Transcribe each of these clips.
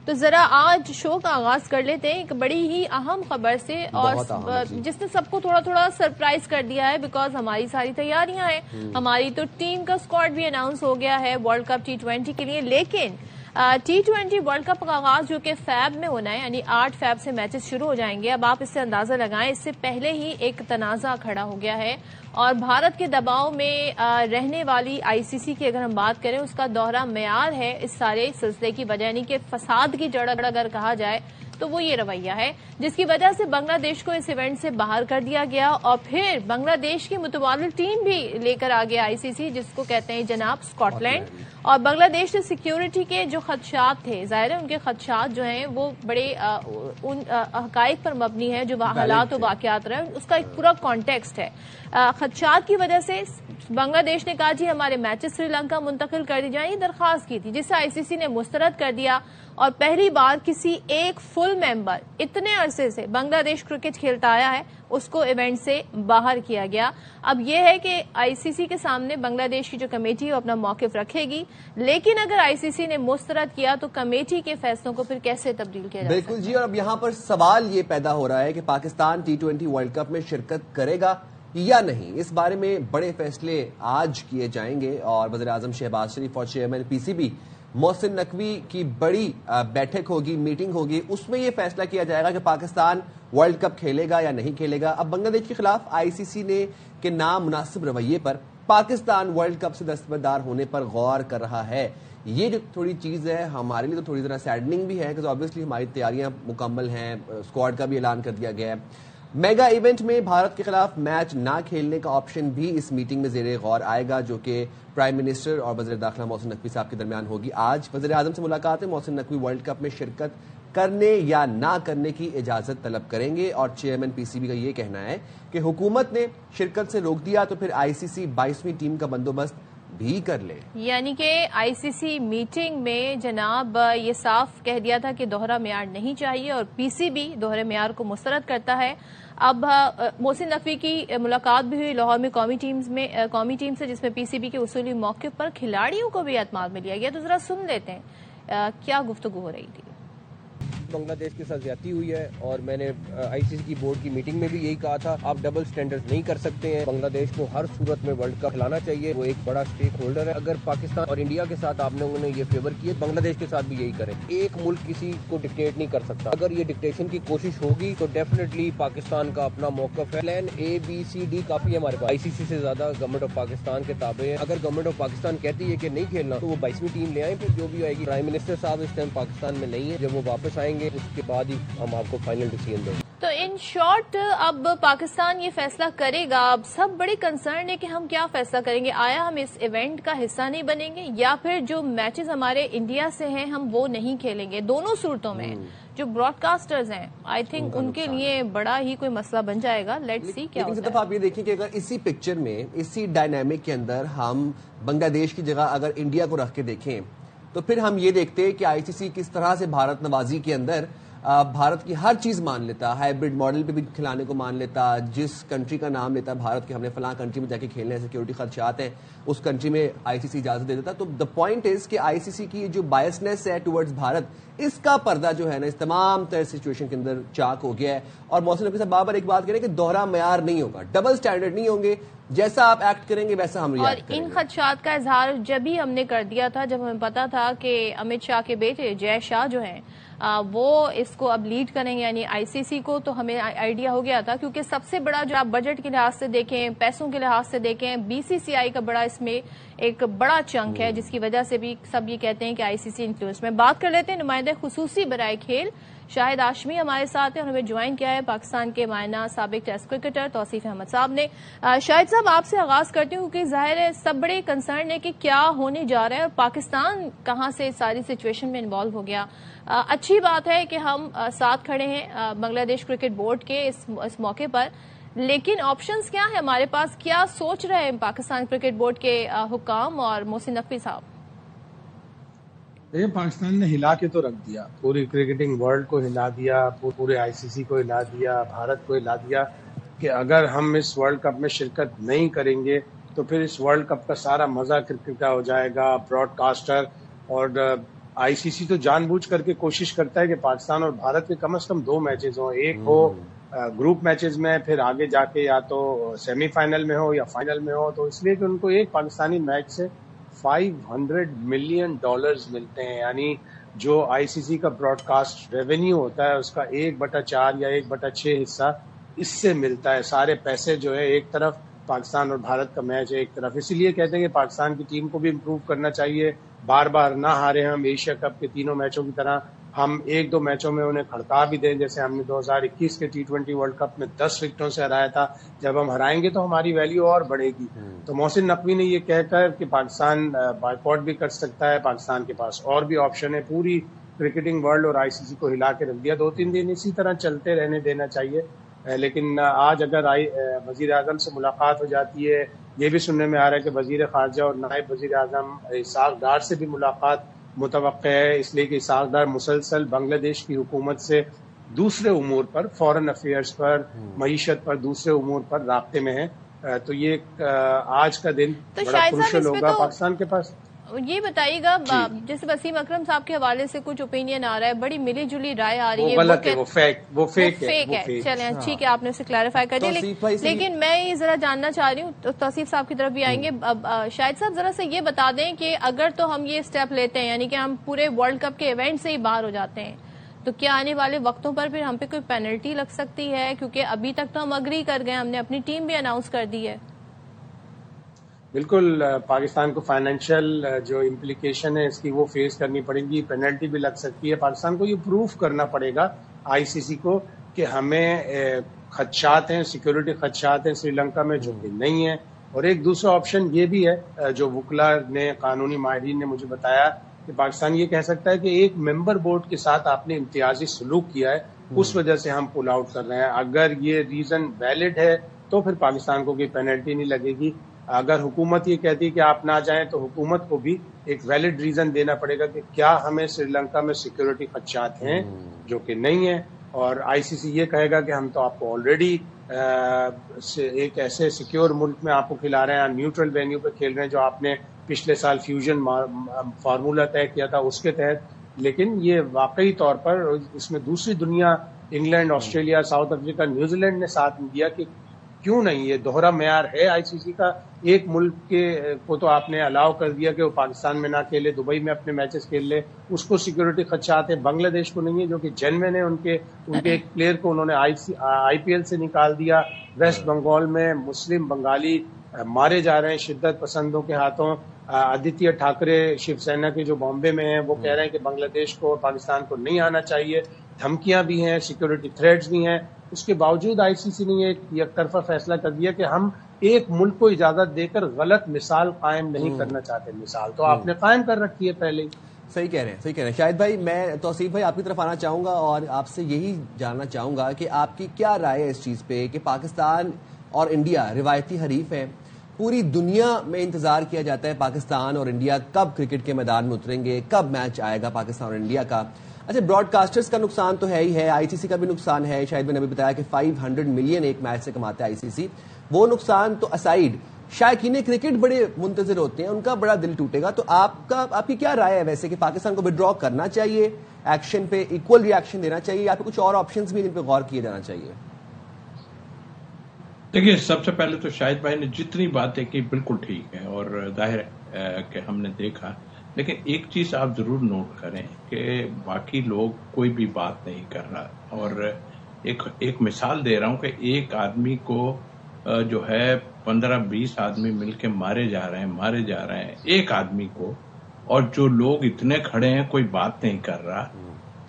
تو ذرا آج شو کا آغاز کر لیتے ہیں ایک بڑی ہی اہم خبر سے، اور جس نے سب کو تھوڑا تھوڑا سرپرائز کر دیا ہے، بیکاز ہماری ساری تیاریاں ہیں، ہماری تو ٹیم کا اسکواڈ بھی اناؤنس ہو گیا ہے ورلڈ کپ T20 کے لیے، لیکن T20 ورلڈ کپ کا آغاز جو کہ فیب میں ہونا ہے، یعنی 8 فیب سے میچز شروع ہو جائیں گے۔ اب آپ اس سے اندازہ لگائیں، اس سے پہلے ہی ایک تنازع کھڑا ہو گیا ہے، اور بھارت کے دباؤ میں رہنے والی ICC کی اگر ہم بات کریں، اس کا دوہرا معیار ہے اس سارے سلسلے کی وجہ، یعنی کہ فساد کی جڑ اگر کہا جائے تو وہ یہ رویہ ہے، جس کی وجہ سے بنگلہ دیش کو اس ایونٹ سے باہر کر دیا گیا، اور پھر بنگلہ دیش کی متبادل ٹیم بھی لے کر آ گیا ICC، جس کو کہتے ہیں جناب اسکاٹ لینڈ۔ اور بنگلہ دیش سے سیکیورٹی کے جو خدشات تھے، ظاہر ہے ان کے خدشات جو ہیں وہ بڑے ان حقائق پر مبنی ہے جو حالات و واقعات رہے، اس کا ایک پورا کانٹیکسٹ ہے۔ خدشات کی وجہ سے بنگلہ دیش نے کہا جی ہمارے میچز سری لنکا منتقل کر دی جائیں، یہ درخواست کی تھی، جسے ICC نے مسترد کر دیا، اور پہلی بار کسی ایک فل ممبر اتنے عرصے سے بنگلہ دیش کرکٹ کھیلتا آیا ہے اس کو ایونٹ سے باہر کیا گیا۔ اب یہ ہے کہ ICC کے سامنے بنگلہ دیش کی جو کمیٹی ہے وہ اپنا موقف رکھے گی، لیکن اگر ICC نے مسترد کیا تو کمیٹی کے فیصلوں کو پھر کیسے تبدیل کیا جائے؟ بالکل جی، اور اب یہاں پر سوال یہ پیدا ہو رہا ہے کہ پاکستان T20 ورلڈ کپ میں شرکت کرے گا یا نہیں۔ اس بارے میں بڑے فیصلے آج کیے جائیں گے، اور وزیر اعظم شہباز شریف اور چیئرمین PCB محسن نقوی کی بڑی بیٹھک ہوگی، میٹنگ ہوگی، اس میں یہ فیصلہ کیا جائے گا کہ پاکستان ورلڈ کپ کھیلے گا یا نہیں کھیلے گا۔ اب بنگلہ دیش کے خلاف ICC نے کے نامناسب رویے پر پاکستان ورلڈ کپ سے دستبردار ہونے پر غور کر رہا ہے۔ یہ جو تھوڑی چیز ہے ہمارے لیے تو تھوڑی ذرا سیڈننگ بھی ہے، کہ آبویسلی ہماری تیاریاں مکمل ہیں، اسکواڈ کا بھی اعلان کر دیا گیا ہے۔ میگا ایونٹ میں بھارت کے خلاف میچ نہ کھیلنے کا آپشن بھی اس میٹنگ میں زیر غور آئے گا، جو کہ پرائم منسٹر اور وزیر داخلہ محسن نقوی صاحب کے درمیان ہوگی۔ آج وزیر اعظم سے ملاقات ہے، محسن نقوی ورلڈ کپ میں شرکت کرنے یا نہ کرنے کی اجازت طلب کریں گے، اور چیئرمین PCB کا یہ کہنا ہے کہ حکومت نے شرکت سے روک دیا تو پھر ICC 22ویں ٹیم کا بندوبست بھی کر لے۔ یعنی کہ ICC میٹنگ میں جناب یہ صاف کہہ دیا تھا کہ دوہرا معیار نہیں چاہیے، اور PCB دوہرے معیار کو مسترد کرتا ہے۔ اب محسن نقوی کی ملاقات بھی ہوئی لاہور میں قومی ٹیم سے، جس میں PCB کے اصولی موقف پر کھلاڑیوں کو بھی اعتماد میں لیا گیا۔ تو ذرا سن لیتے ہیں کیا گفتگو ہو رہی تھی۔ بنگلہ دیش کے ساتھ زیادتی ہوئی ہے، اور میں نے ICC کی بورڈ کی میٹنگ میں بھی یہی کہا تھا، آپ ڈبل سٹینڈرڈ نہیں کر سکتے ہیں، بنگلہ دیش کو ہر صورت میں ورلڈ کپ کھلانا چاہیے، وہ ایک بڑا اسٹیک ہولڈر ہے۔ اگر پاکستان اور انڈیا کے ساتھ آپ لوگوں نے یہ فیور کیے، بنگلہ دیش کے ساتھ بھی یہی کریں۔ ایک ملک کسی کو ڈکٹیٹ نہیں کر سکتا، اگر یہ ڈکٹیشن کی کوشش ہوگی تو ڈیفینیٹلی پاکستان کا اپنا موقف ہے۔ پلان ABCD کافی ہے ہمارے پاس، ICC سے زیادہ گورنمنٹ آف پاکستان کے تابع ہے۔ اگر گورنمنٹ آف پاکستان کہتی ہے کہ نہیں کھیلنا تو وہ 22ویں ٹیم لے آئیں، پھر جو بھی آئے گی۔ پرائم منسٹر صاحب اس ٹائم پاکستان میں نہیں ہے، جب وہ واپس آئیں گے اس کے بعد ہی ہم آپ کو فائنل ڈیسیژن دیں گے۔ تو ان شارٹ اب پاکستان یہ فیصلہ کرے گا، اب سب بڑی کنسرن ہے کہ ہم کیا فیصلہ کریں گے، آیا ہم اس ایونٹ کا حصہ نہیں بنیں گے، یا پھر جو میچز ہمارے انڈیا سے ہیں ہم وہ نہیں کھیلیں گے۔ دونوں صورتوں میں جو براڈ کاسٹرز ہیں آئی تھنک ان کے لیے بڑا ہی کوئی مسئلہ بن جائے گا۔ لیٹس سی کیا ہوتا ہے۔ آپ یہ دیکھیں کہ اگر اسی پکچر میں، اسی ڈائنامک کے اندر ہم بنگلہ دیش کی جگہ اگر انڈیا کو رکھ کے دیکھیں تو پھر ہم یہ دیکھتے کہ ICC کس طرح سے بھارت نوازی کے اندر بھارت کی ہر چیز مان لیتا، ہائبرڈ ماڈل پہ بھی کھلانے کو مان لیتا، جس کنٹری کا نام لیتا بھارت کے، ہم نے فلاں کنٹری میں جا کے کھیلنے ہیں، سیکیورٹی خدشات ہیں، اس کنٹری میں ICC اجازت دے دیتا۔ تو دا پوائنٹ از کہ ICC کی جو بائسنس ہے ٹورڈز بھارت، اس کا پردہ جو ہے نا اس تمام تر سچویشن کے اندر چاک ہو گیا ہے۔ اور محسن نقوی صاحب بار ایک بات کہہ رہے ہیں کہ دوہرا معیار نہیں ہوگا، ڈبل سٹینڈرڈ نہیں ہوں گے، جیسا آپ ایکٹ کریں گے ویسا ہم ریئیکٹ کریں گے۔ اور ان خدشات کا اظہار جب ہی ہم نے کر دیا تھا جب ہمیں پتا تھا کہ امت شاہ کے بیٹے جے شاہ جو ہیں وہ اس کو اب لیڈ کریں گے، یعنی ICC کو، تو ہمیں آئیڈیا ہو گیا تھا، کیونکہ سب سے بڑا جو آپ بجٹ کے لحاظ سے دیکھیں، پیسوں کے لحاظ سے دیکھیں، BCCI کا بڑا اس میں ایک بڑا چنک ہے، جس کی وجہ سے بھی سب یہ کہتے ہیں کہ ICC انفلوئنس میں۔ بات کر لیتے ہیں نمائندہ خصوصی برائے کھیل شاہد ہاشمی ہمارے ساتھ ہیں، اور ہمیں جوائن کیا ہے پاکستان کے مائنہ سابق ٹیسٹ کرکٹر توصیف احمد صاحب نے۔ شاہد صاحب آپ سے آغاز کرتی ہوں، کیونکہ ظاہر ہے سب بڑے کنسرن ہے کہ کیا ہونے جا رہا ہے، اور پاکستان کہاں سے ساری سچویشن میں انوالو ہو گیا۔ اچھی بات ہے کہ ہم ساتھ کھڑے ہیں بنگلہ دیش کرکٹ بورڈ کے اس موقع پر، لیکن آپشنز کیا ہیں ہمارے پاس، کیا سوچ رہے ہیں پاکستان کرکٹ بورڈ کے حکام اور محسن نقوی صاحب؟ دیکھیں، پاکستان نے ہلا کے تو رکھ دیا، پوری کرکٹنگ ورلڈ کو ہلا دیا، پورے ICC کو ہلا دیا، بھارت کو ہلا دیا کہ اگر ہم اس ورلڈ کپ میں شرکت نہیں کریں گے تو پھر اس ورلڈ کپ کا سارا مزہ کرکٹ کا ہو جائے گا۔ براڈ کاسٹر اور आईसीसी तो जानबूझ करके कोशिश करता है कि पाकिस्तान और भारत के कम से कम 2 मैचेस हो, एक हो ग्रुप मैचेस में, फिर आगे जाके या तो सेमीफाइनल में हो या फाइनल में हो, तो इसलिए कि उनको एक पाकिस्तानी मैच से $500 मिलियन मिलते हैं, यानी जो आईसीसी का ब्रॉडकास्ट रेवेन्यू होता है उसका 1/4 या 1/6 हिस्सा इससे मिलता है। सारे पैसे जो है एक तरफ, पाकिस्तान और भारत का मैच है एक तरफ। इसीलिए कहते हैं कि पाकिस्तान की टीम को भी इम्प्रूव करना चाहिए, बार बार ना हारे हम एशिया कप के 3 मैचों की तरह, हम 1-2 मैचों में उन्हें खड़का भी दें, जैसे हमने 2021 के T20 वर्ल्ड कप में 10 विकेटों से हराया था। जब हम हराएंगे तो हमारी वैल्यू और बढ़ेगी। तो मोहसिन नकवी ने ये कहकर कि पाकिस्तान बायकॉट भी कर सकता है, पाकिस्तान के पास और भी ऑप्शन है, पूरी क्रिकेटिंग वर्ल्ड और आईसीसी को हिला के रख दिया। 2-3 दिन इसी तरह चलते रहने देना चाहिए। लेकिन आज अगर वजीर आजम से मुलाकात हो जाती है, ये भी सुनने में आ रहा है कि वजीर खारजा और नायब वजीर आजम इसहाक डार से भी मुलाकात मुतवक्के है, इसलिए कि इसहाक डार मुसलसल बांग्लादेश की हुकूमत से दूसरे उमूर पर, फॉरेन अफेयर्स पर, मईशत पर, दूसरे उमूर पर राब्ते में है। तो ये आज का दिन तो बड़ा क्रूशल होगा पाकिस्तान के पास। ये बताइएगा, जैसे वसीम अकरम साहब के हवाले से कुछ ओपिनियन आ रहा है, बड़ी मिली जुली राय आ रही है, गलत है, वो फेक है। चलें ठीक है, आपने उसे क्लैरिफाई कर दिया। लेकिन मैं ये जरा जानना चाह रही हूँ, तो तौसीफ साहब की तरफ भी आएंगे। अब शाहिद साहब जरा से ये बता दें कि अगर तो हम ये स्टेप लेते हैं, यानी कि हम पूरे वर्ल्ड कप के इवेंट से ही बाहर हो जाते हैं, तो क्या आने वाले वक्तों पर फिर हम पे कोई पेनल्टी लग सकती है? क्योंकि अभी तक तो हम अग्री कर गए, हमने अपनी टीम भी अनाउंस कर दी है। बिल्कुल, पाकिस्तान को फाइनेंशियल जो इम्प्लीकेशन है इसकी वो फेस करनी पड़ेगी, पेनल्टी भी लग सकती है। पाकिस्तान को ये प्रूफ करना पड़ेगा आईसीसी को कि हमें खदशात हैं, सिक्योरिटी खदशात हैं श्रीलंका में जो कि नहीं है। और एक दूसरा ऑप्शन ये भी है जो वुकला ने, कानूनी माहिरीन ने मुझे बताया कि पाकिस्तान ये कह सकता है कि एक मेंबर बोर्ड के साथ आपने इम्तियाजी सलूक किया है, उस वजह से हम पुल आउट कर रहे हैं। अगर ये रीजन वैलिड है तो फिर पाकिस्तान को कोई पेनल्टी नहीं लगेगी। अगर हुकूमत ये कहती है कि आप ना जाएं, तो हुकूमत को भी एक वैलिड रीजन देना पड़ेगा कि क्या हमें श्रीलंका में सिक्योरिटी खदशात हैं जो कि नहीं है। और आईसीसी ये कहेगा कि हम तो आपको ऑलरेडी एक ऐसे सिक्योर मुल्क में आपको खिला रहे हैं, न्यूट्रल वेन्यू पे खेल रहे हैं, जो आपने पिछले साल फ्यूजन फार्मूला तय किया था उसके तहत। लेकिन ये वाकई तौर पर इसमें दूसरी दुनिया, England, Australia, south Africa, New Zealand ने साथ दिया कि क्यों नहीं, ये दोहरा मेयार है आईसीसी का। एक मुल्क के को तो आपने अलाउ कर दिया कि वो पाकिस्तान में ना खेले, दुबई में अपने मैचेस खेल ले, उसको सिक्योरिटी खदशात है। बांग्लादेश को नहीं है, जो कि जेन्युइन है। उनके एक प्लेयर को उन्होंने आईपीएल से निकाल दिया। वेस्ट बंगाल में मुस्लिम बंगाली मारे जा रहे हैं शिद्दत पसंदों के हाथों। आदित्य ठाकरे शिवसेना के जो बॉम्बे में हैं, वो कह रहे हैं कि बांग्लादेश को और पाकिस्तान को नहीं आना चाहिए। धमकियां भी हैं, सिक्योरिटी थ्रेट्स भी हैं। उसके बावजूद आईसीसी ने एक तरफा फैसला कर दिया कि हम एक मुल्क को इजाजत देकर गलत मिसाल कायम नहीं करना चाहते। मिसाल तो आपने कायम कर रखी है पहले ही। सही कह रहे हैं शाहिद भाई। मैं तौसीफ भाई आपकी तरफ आना चाहूंगा और आपसे यही जानना चाहूंगा कि आपकी क्या राय है इस चीज पे कि पाकिस्तान और इंडिया रिवायती हरीफ है, पूरी दुनिया में इंतजार किया जाता है पाकिस्तान और इंडिया कब क्रिकेट के मैदान में उतरेंगे, कब मैच आएगा पाकिस्तान और इंडिया का। अच्छा, ब्रॉडकास्टर्स का नुकसान तो है ही है, आईसीसी का भी नुकसान है। शायद मैंने अभी बताया कि 500 मिलियन एक मैच से कमाता है आईसीसी। वो नुकसान तो असाइड, शायकीन क्रिकेट बड़े मुंतजिर होते हैं, उनका बड़ा दिल टूटेगा। तो आपकी क्या राय है वैसे कि पाकिस्तान को विड्रॉ करना चाहिए, एक्शन पे इक्वल रिएक्शन देना चाहिए, या फिर कुछ और ऑप्शंस भी जिन पे गौर किया जाना चाहिए? देखिए, सबसे पहले तो शाहिद भाई ने जितनी बातें की बिल्कुल ठीक है और जाहिर है कि हमने देखा। लेकिन एक चीज आप जरूर नोट करें कि बाकी लोग कोई भी बात नहीं कर रहा। और एक मिसाल दे रहा हूं कि एक आदमी को जो है 15-20 आदमी मिलके मारे जा रहे हैं एक आदमी को, और जो लोग इतने खड़े हैं कोई बात नहीं कर रहा।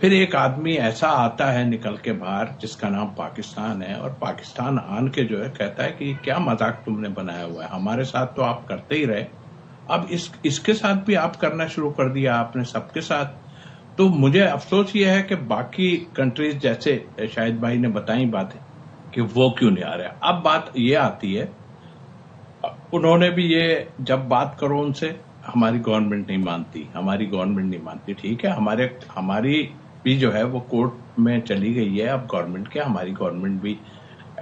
फिर एक आदमी ऐसा आता है निकल के बाहर जिसका नाम पाकिस्तान है, और पाकिस्तान आन के जो है कहता है कि क्या मजाक तुमने बनाया हुआ है, हमारे साथ तो आप करते ही रहे, अब इसके साथ भी आप करना शुरू कर दिया आपने, सबके साथ। तो मुझे अफसोस ये है कि बाकी कंट्रीज जैसे शाहिद भाई ने बताई बातें कि वो क्यों नहीं आ रहे। अब बात ये आती है, उन्होंने भी ये जब बात करो उनसे, हमारी गवर्नमेंट नहीं मानती, ठीक है, हमारी भी जो है वो कोर्ट में चली गई है अब गवर्नमेंट के, हमारी गवर्नमेंट भी।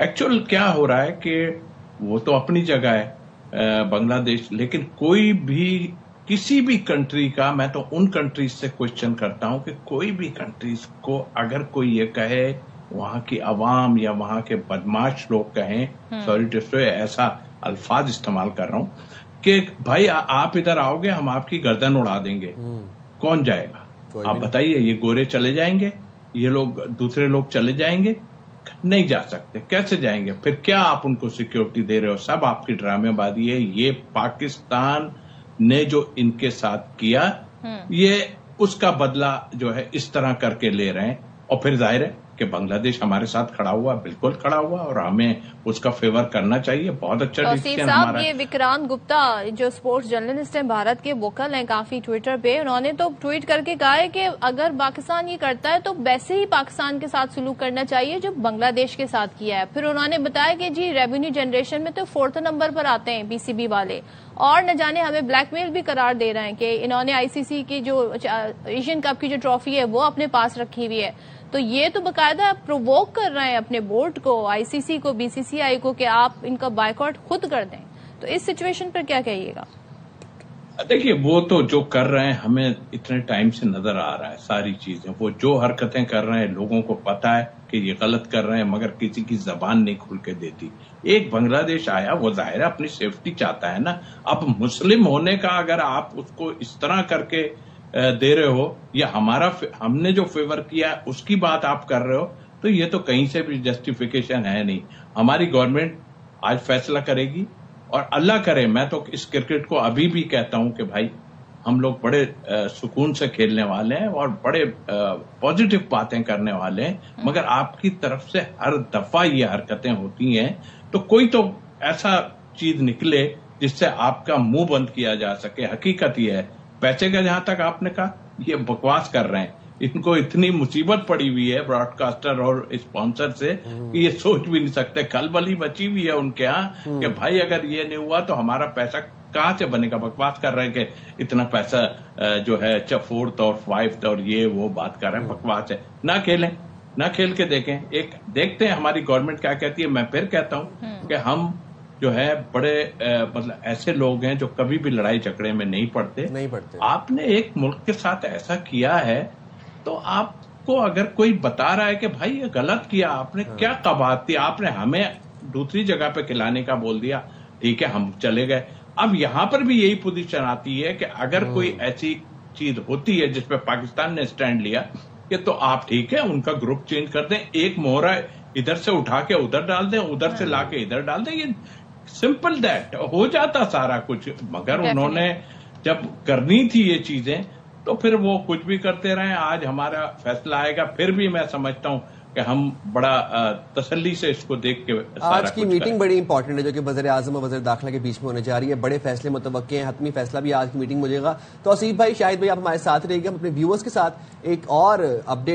एक्चुअल क्या हो रहा है कि वो तो अपनी जगह है बांग्लादेश, लेकिन कोई भी किसी भी कंट्री का, मैं तो उन कंट्रीज से क्वेश्चन करता हूं कि कोई भी कंट्रीज को अगर कोई ये कहे, वहां की आवाम या वहां के बदमाश लोग कहें, सॉरी टू से ऐसा अल्फाज इस्तेमाल कर रहा हूं, कि भाई आप इधर आओगे हम आपकी गर्दन उड़ा देंगे, कौन जाएगा? आप बताइए, ये गोरे चले जाएंगे, ये लोग दूसरे लोग चले जाएंगे? नहीं जा सकते। कैसे जाएंगे? फिर क्या आप उनको सिक्योरिटी दे रहे हो? सब आपकी ड्रामेबाजी है। ये पाकिस्तान ने जो इनके साथ किया, ये उसका बदला जो है इस तरह करके ले रहे हैं। और फिर जाहिर है कि बांग्लादेश हमारे साथ खड़ा हुआ, बिल्कुल खड़ा हुआ, और हमें उसका फेवर करना चाहिए। बहुत अच्छा डिसीजन हमारा। ये विक्रांत गुप्ता जो स्पोर्ट्स जर्नलिस्ट हैं, भारत के वोकल हैं काफी ट्विटर पे, उन्होंने तो ट्वीट करके कहा है कि अगर पाकिस्तान ये करता है तो वैसे ही पाकिस्तान के साथ सलूक करना चाहिए जो बांग्लादेश के साथ किया है। फिर उन्होंने बताया कि जी रेवेन्यू जनरेशन में तो 4th नंबर पर आते हैं पीसीबी वाले, और न जाने हमें ब्लैकमेल भी करार दे रहे हैं कि इन्होंने आईसीसी की जो एशियन कप की जो ट्रॉफी है वो अपने पास रखी हुई है। तो ये तो बकायदा प्रोवोक कर रहे हैं अपने बोर्ड को, आईसीसी को, बीसीसीआई को, कि आप इनका बायकॉट खुद कर दें। तो इस सिचुएशन पर क्या कहिएगा? देखिए, वो तो जो कर रहे हैं हमें इतने टाइम से नजर आ रहा है, सारी चीजें, वो जो हरकतें कर रहे हैं लोगों को पता है कि ये गलत कर रहे हैं, मगर किसी की जबान नहीं खुल के देती। एक बांग्लादेश आया, वो जाहिर है अपनी सेफ्टी चाहता है ना। अब मुस्लिम होने का अगर आप उसको इस तरह करके दे रहे हो, या हमने जो फेवर किया उसकी बात आप कर रहे हो, तो ये तो कहीं से भी जस्टिफिकेशन है नहीं। हमारी गवर्नमेंट आज फैसला करेगी, और अल्लाह करे, मैं तो इस क्रिकेट को अभी भी कहता हूं कि भाई हम लोग बड़े सुकून से खेलने वाले हैं और बड़े पॉजिटिव बातें करने वाले हैं, मगर आपकी तरफ से हर दफा ये हरकतें होती हैं, तो कोई तो ऐसा चीज निकले जिससे आपका मुंह बंद किया जा सके। हकीकत ये है, पैसे का जहां तक आपने कहा, ये बकवास कर रहे हैं। इनको इतनी मुसीबत पड़ी हुई है ब्रॉडकास्टर और स्पॉन्सर से कि ये सोच भी नहीं सकते। खलबली बची हुई है उनके यहाँ कि भाई अगर ये नहीं हुआ तो हमारा पैसा कहाँ से बनेगा। बकवास कर रहे हैं कि इतना पैसा जो है 4th और 5th और ये वो बात कर रहे हैं, बकवास है। ना खेलें, ना खेल के देखें, एक देखते हैं हमारी गवर्नमेंट क्या कहती है। मैं फिर कहता हूँ कि हम जो है बड़े मतलब ऐसे लोग हैं जो कभी भी लड़ाई झगड़े में नहीं पड़ते। आपने एक मुल्क के साथ ऐसा किया है, तो आपको अगर कोई बता रहा है कि भाई ये गलत किया आपने, क्या कबात थी, आपने हमें दूसरी जगह पे खिलाने का बोल दिया, ठीक है हम चले गए। अब यहां पर भी यही पोजीशन आती है कि अगर कोई ऐसी चीज होती है जिसपे पाकिस्तान ने स्टैंड लिया कि तो आप ठीक है उनका ग्रुप चेंज कर दें, एक मोहरा इधर से उठा के उधर डाल दें, उधर से लाके इधर डाल दें, ये सिंपल दैट हो जाता सारा कुछ। मगर उन्होंने जब करनी थी ये चीजें तो फिर वो कुछ भी करते रहे। आज हमारा फैसला आएगा, फिर भी मैं समझता हूं कि हम बड़ा तसल्ली से इसको देख के आज की मीटिंग बड़ी इंपॉर्टेंट है जो कि वज़ीर आज़म और वज़ीर दाखिला के बीच में होने जा रही है। बड़े फैसले मुतवक्के हैं, हतमी फैसला भी आज की मीटिंग में मिलेगा। तो आसिफ भाई, शाहिद भाई, आप हमारे साथ रहिएगा। हम अपने व्यूअर्स के साथ एक और अपडेट